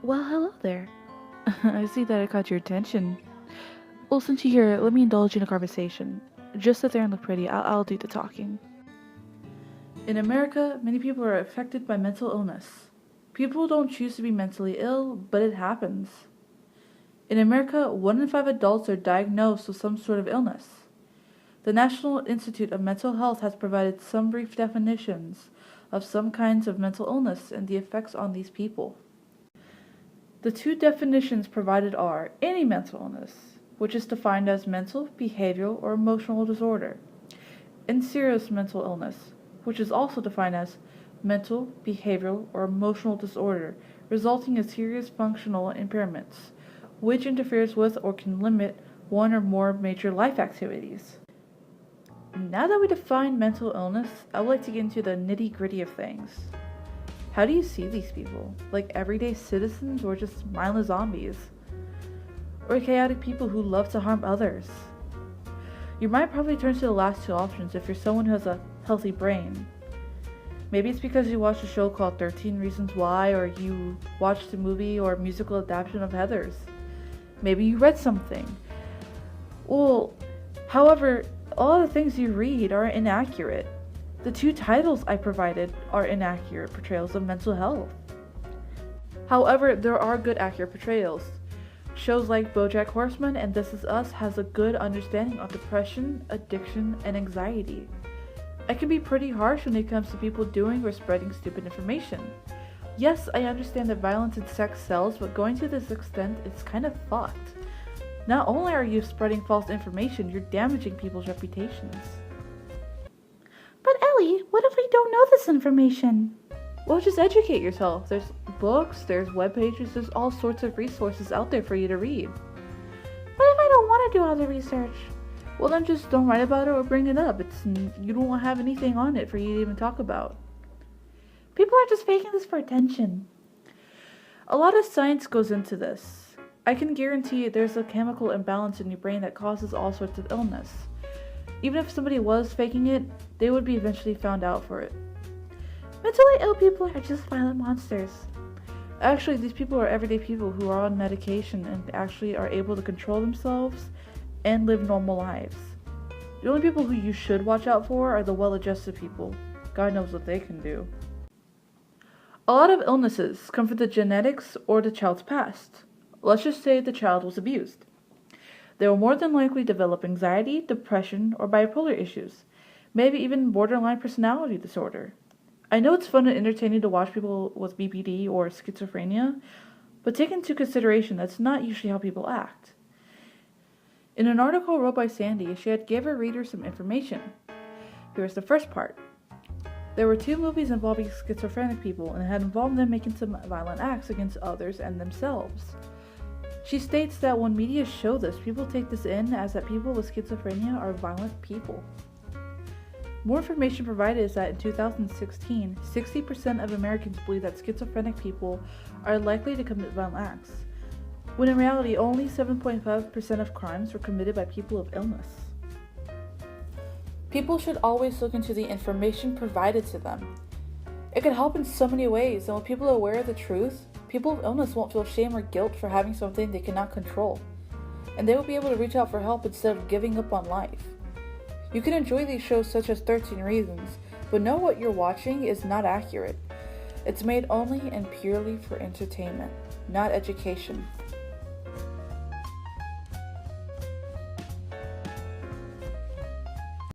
Well, hello there. I see that I caught your attention. Well, since you're here, let me indulge in a conversation. Just sit there and look pretty. I'll do the talking. In America, many people are affected by mental illness. People don't choose to be mentally ill, but it happens. In America, 1 in 5 adults are diagnosed with some sort of illness. The National Institute of Mental Health has provided some brief definitions of some kinds of mental illness and the effects on these people. The 2 definitions provided are any mental illness, which is defined as mental, behavioral, or emotional disorder, and serious mental illness, which is also defined as mental, behavioral, or emotional disorder, resulting in serious functional impairments, which interferes with or can limit one or more major life activities. Now that we define mental illness, I would like to get into the nitty-gritty of things. How do you see these people? Like everyday citizens or just mindless zombies? Or chaotic people who love to harm others? Your mind probably turns to the last 2 options if you're someone who has a healthy brain. Maybe it's because you watched a show called 13 Reasons Why, or you watched a movie or musical adaptation of Heathers. Maybe you read something. Well, however, all the things you read are inaccurate. The 2 titles I provided are inaccurate portrayals of mental health. However, there are good accurate portrayals. Shows like BoJack Horseman and This Is Us has a good understanding of depression, addiction, and anxiety. I can be pretty harsh when it comes to people doing or spreading stupid information. Yes, I understand that violence and sex sells, but going to this extent, it's kind of fucked. Not only are you spreading false information, you're damaging people's reputations. But Ellie, what if we don't know this information? Well, just educate yourself. There's books, there's web pages, there's all sorts of resources out there for you to read. What if I don't want to do all the research? Well, then just don't write about it or bring it up. You don't have anything on it for you to even talk about. People are just faking this for attention. A lot of science goes into this. I can guarantee there's a chemical imbalance in your brain that causes all sorts of illness. Even if somebody was faking it, they would be eventually found out for it. Mentally ill people are just violent monsters. Actually, these people are everyday people who are on medication and actually are able to control themselves and live normal lives. The only people who you should watch out for are the well-adjusted people. God knows what they can do. A lot of illnesses come from the genetics or the child's past. Let's just say the child was abused. They will more than likely develop anxiety, depression, or bipolar issues, maybe even borderline personality disorder. I know it's fun and entertaining to watch people with BPD or schizophrenia, but take into consideration that's not usually how people act. In an article wrote by Sandy, she had gave her reader some information. Here's the first part. There were 2 movies involving schizophrenic people and had involved them making some violent acts against others and themselves. She states that when media show this, people take this in as that people with schizophrenia are violent people. More information provided is that in 2016, 60% of Americans believe that schizophrenic people are likely to commit violent acts, when in reality only 7.5% of crimes were committed by people with illness. People should always look into the information provided to them. It can help in so many ways, and when people are aware of the truth, people with illness won't feel shame or guilt for having something they cannot control, and they will be able to reach out for help instead of giving up on life. You can enjoy these shows such as 13 Reasons, but know what you're watching is not accurate. It's made only and purely for entertainment, not education.